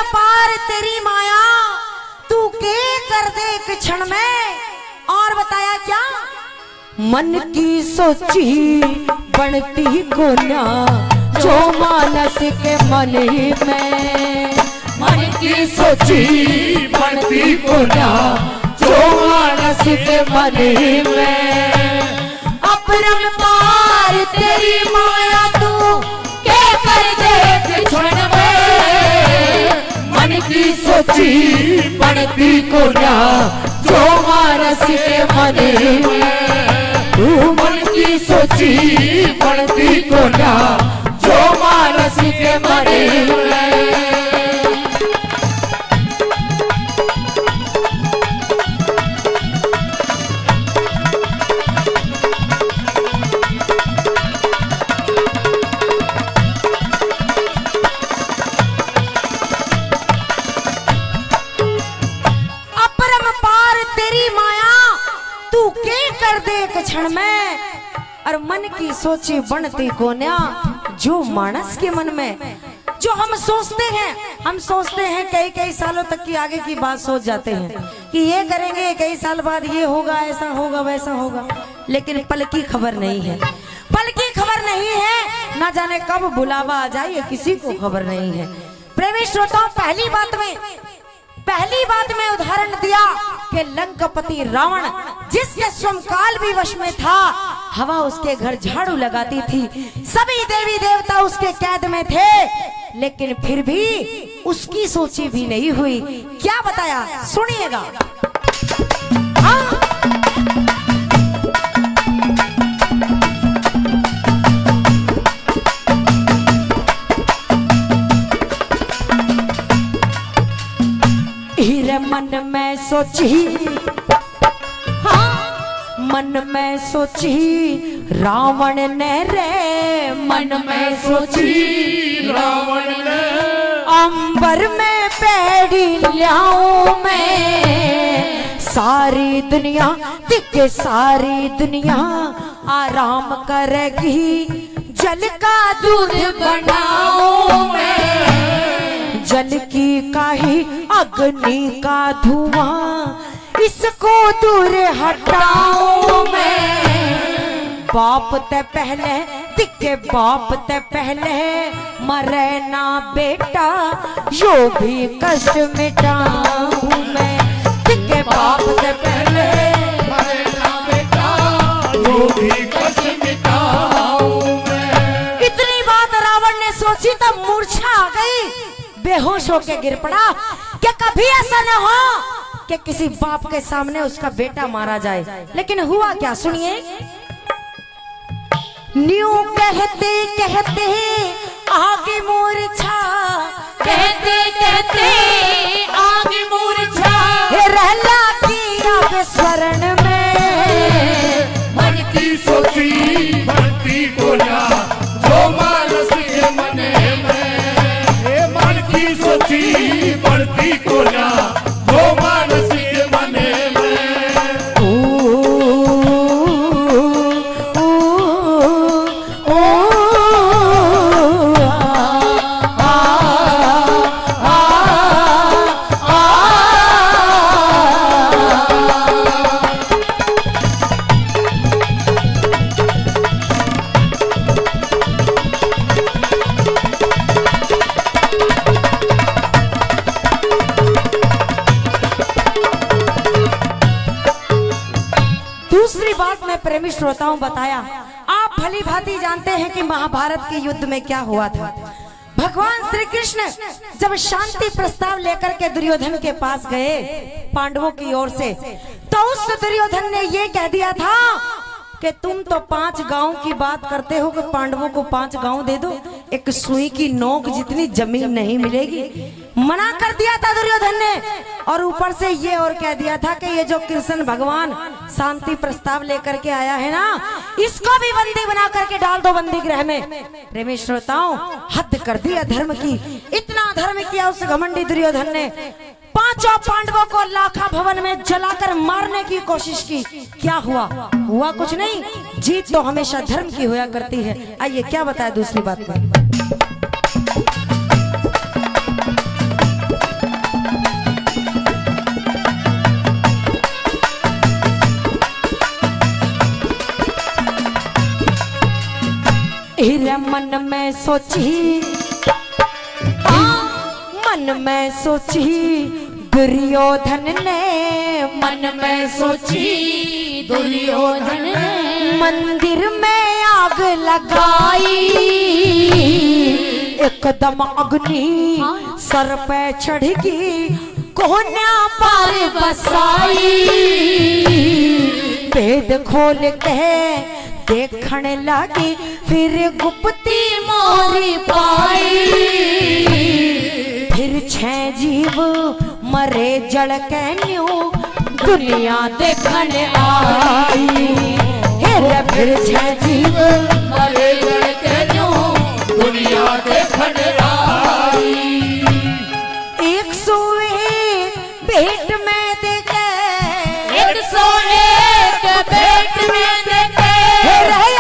पार तेरी माया तू के कर दे एक क्षण में। और बताया क्या, मन की सोची बनती को ना जो मानस के मन में। मन की सोची बनती को ना जो मानस के मन में। अपरम पार तेरी माया तू के कर दे क्षण में। मन की सोची बनती को ना जो मानस के मन में। मन की सोची बनती को ना जो मानस के मन में। क्षण में और मन की सोची बनती कोन्या जो मानस के मन में। जो हम सोचते हैं कई कई सालों तक की आगे की बात सोच जाते हैं कि ये करेंगे, कई साल बाद ये होगा, ऐसा होगा, वैसा होगा, लेकिन पल की खबर नहीं है। पल की खबर नहीं है, ना जाने कब बुलावा आ जाए, ये किसी को खबर नहीं है। प्रेमी श्रोताओं, पहली बात में उदाहरण दिया कि लंकापति रावण जिसके स्वकाल भी वश में था, हवा उसके घर झाड़ू लगाती थी, सभी देवी देवता उसके कैद में थे, लेकिन फिर भी उसकी सोची भी नहीं हुई। क्या बताया सुनिएगा। मन में सोची, मन में सोची रावण ने रे, मन में सोची रावण ने, अंबर में पैड़ी लाऊं मैं, सारी दुनिया दिखे सारी दुनिया आराम करेगी, जल का दूध बनाऊं मैं, जल की काही अग्नि का धुआं इसको दूर हटाऊं मैं। बाप ते पहले दिखे बाप ते पहले मरे ना बेटा यो भी कष्ट मिटाऊं मैं। दिखे बाप ते पहले मरे ना बेटा यो भी कष्ट मिटाऊं मैं। इतनी बात रावण ने सोची तब मूर्छा आ गई, बेहोश होके गिर पड़ा कि कभी ऐसा न हो कि किसी बाप के सामने उसका बेटा मारा जाए। लेकिन हुआ क्या सुनिए। न्यू कहते कहते आगे मूर्छा, कहते कहते आगे मूर्छा, रहला की आगे स्वर्ण में, मन की सोची बनती को ना जो मानस के मन में, मन की सोची बनती को ना जो मानस के मन में। दूसरी बात मैं प्रेमी श्रोताओं बताया, आप भली भांति जानते हैं कि महाभारत के युद्ध में क्या हुआ था। भगवान श्री कृष्ण जब शांति प्रस्ताव लेकर के दुर्योधन के पास गए पांडवों की ओर से, तो उस दुर्योधन ने ये कह दिया था कि तुम तो 5 गांव की बात करते हो कि पांडवों को 5 गांव दे दो, एक सुई की नोक जितनी जमीन नहीं मिलेगी। मना कर दिया था दुर्योधन ने, और ऊपर से ये और कह दिया था कि ये जो कृष्ण भगवान शांति प्रस्ताव लेकर के आया है ना, इसको भी बंदी बना करके डाल दो बंदी गृह में। प्रेमी श्रोताओं, हद कर दी अधर्म की। इतना धर्म किया उस घमंडी दुर्योधन ने, 5 पांडवों को लाखा भवन में जलाकर मारने की कोशिश की। क्या हुआ? हुआ कुछ नहीं। जीत तो हमेशा धर्म की होया करती है। आइए क्या बताया दूसरी बात में। हीरे मन में सोची, मन में सोची दुर्योधन ने, मन में सोची दुर्योधन ने, मंदिर में आग लगाई, एकदम अग्नि सर पे चढ़गी, कोन्या पर बसाई, वेद खोल के देखने लगी, फिर गुप्ती मोरी पाई, फिर 6 जीव मरे जल के न्यू दुनिया देखने आई, फिर 6 जीव मरे जल के न्यू दुनिया देखने आई, 101 भेंट में देखे, 101 भेंट में देखे,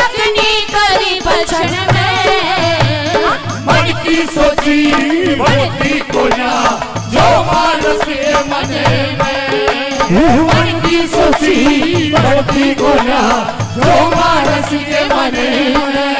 अग्नि करी बचन में, मन की सोची बढ़ती कोना जो मानस के मन में, मन की सोची बढ़ती कोना जो मानस के मन में।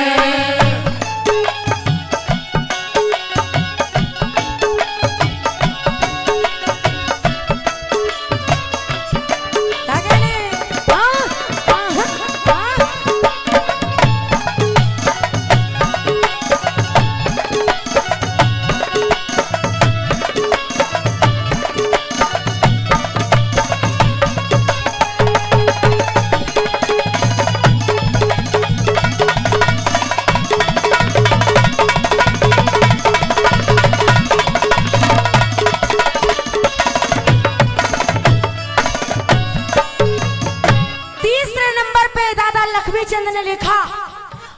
चंद ने लिखा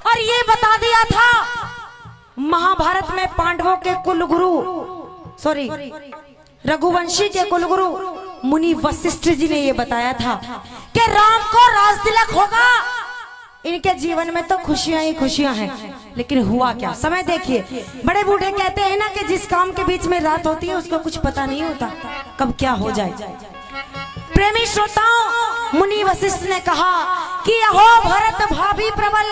और ये बता दिया था, महाभारत में पांडवों के कुलगुरु रघुवंशी के कुलगुरु मुनि वशिष्ठ जी ने ये बताया था कि राम को राज तिलक होगा। इनके जीवन में तो खुशियां ही खुशियां हैं, लेकिन हुआ क्या, समय देखिए। बड़े बूढ़े कहते हैं ना कि जिस काम के बीच में रात होती है उसको कुछ पता नहीं होता कब क्या हो जाए। प्रेमी श्रोताओं, मुनि वशिष्ठ ने कहा कि अहो भरत भाभी प्रबल,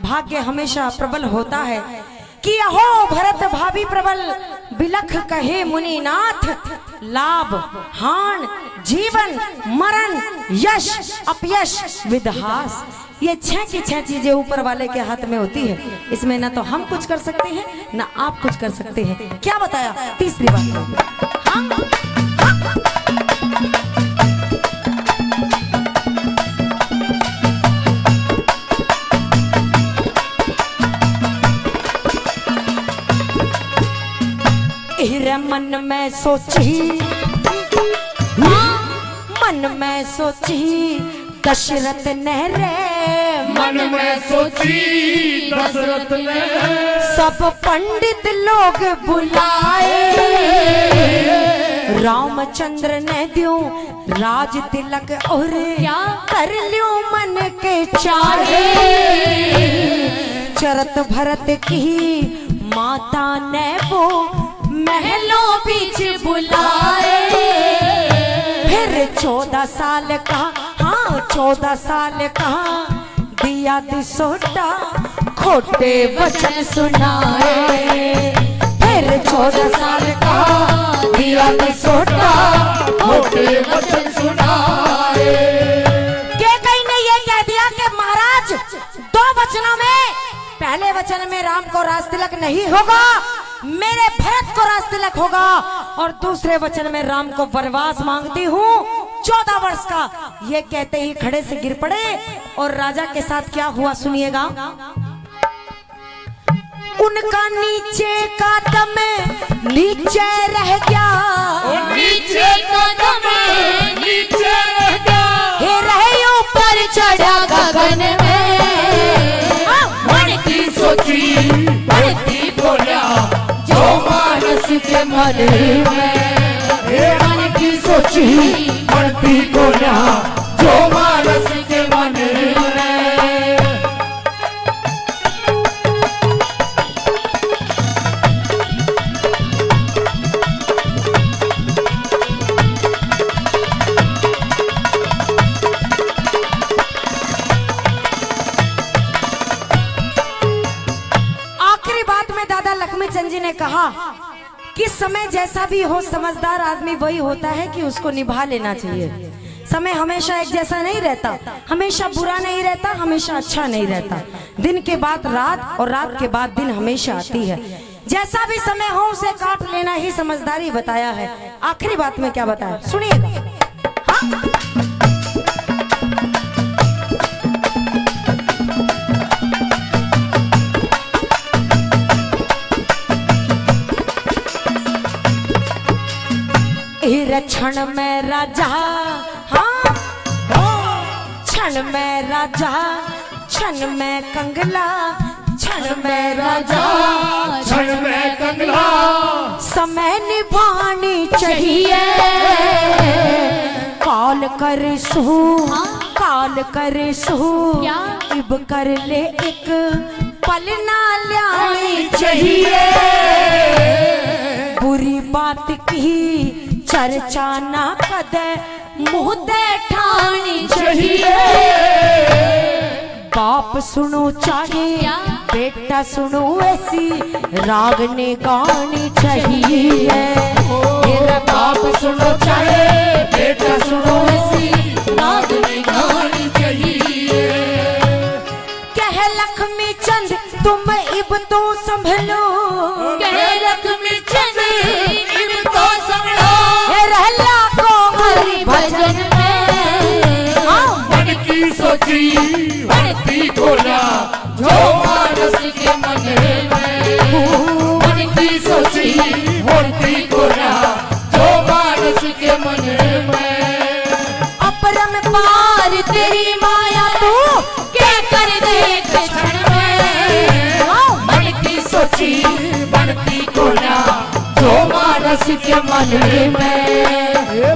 भाग्य हमेशा प्रबल होता है, कि अहो भरत भाभी प्रबल, बिलख कहे मुनिनाथ, लाभ हान जीवन मरण यश अपयश विदहास, ये 6 की 6 चीजें ऊपर वाले के हाथ में होती है। इसमें ना तो हम कुछ कर सकते हैं ना आप कुछ कर सकते हैं। क्या बताया? तीसरी बात, मन में सोची, मन में सोची दशरथ ने रे, मन में सोची दशरथ ने, सब पंडित लोग बुलाए, रामचंद्र ने द्यो राज तिलक और कर लियो मन के चाहे, चरत भरत की माता ने वो महलों बीच बुलाए, फिर 14 साल का, हाँ 14 साल का दिया दिसोटा, खोटे वचन सुनाए, फिर 14 साल का दिया दिसोटा, खोटे वचन सुनाए। के कहीं ने ये कह दिया कि महाराज 2 वचनों में, पहले वचन में राम को राज तिलक नहीं होगा, मेरे भरत को राज तिलक होगा, और दूसरे वचन में राम को वनवास मांगती हूँ 14 वर्ष का। ये कहते ही खड़े से गिर पड़े, और राजा के साथ क्या हुआ सुनिएगा। उनका नीचे का दम नीचे रह गया, नीचे का दम नीचे रह गया, हे रहे ऊपर चढ़ा गगन में, मन की सोची बढ़ती बोला जो मानस के मन में, मन की सोची बढ़ती बोला जो मानस के मन में। समय जैसा भी हो, समझदार आदमी वही होता है कि उसको निभा लेना चाहिए। समय हमेशा एक जैसा नहीं रहता, हमेशा बुरा नहीं रहता, हमेशा अच्छा नहीं रहता। दिन के बाद रात और रात के बाद दिन हमेशा आती है। जैसा भी समय हो उसे काट लेना ही समझदारी बताया है। आखिरी बात में क्या बताया सुनिएगा। हाँ? क्षण में राजा, हाँ क्षण में राजा, क्षण में कंगला, क्षण में राजा, क्षण में कंगला, समय निभानी चाहिए। काल करे सू, काल करे सू, इब कर ले एक पल ना लानी चाहिए। बुरी बात की चर्चा ना कदे मुँह दे ठानी चाहिए। बाप सुनो चाहे बेटा सुनो, ऐसी रागने गानी चाहिए। मेरा बाप सुनो चाहे बेटा सुनो, ऐसी रागने गानी चाहिए। कह लक्ष्मी चंद तुम इब तो संभलो, कह लक्ष्मी चंद इब तो संभलो। रहला को हरि भजन में, मन की सोची भक्ति को ना जो मानस के मन में। मन की सोची भक्ति को ना जो मानस के मन में। अपरम पार तेरी माया तू क्या कर देख क्षण में। मन की सोची भक्ति को ना जो मानस के मन में।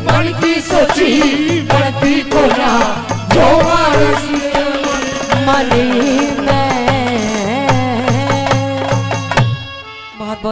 मन की सोची भक्ति को ना जो मानस के मन में।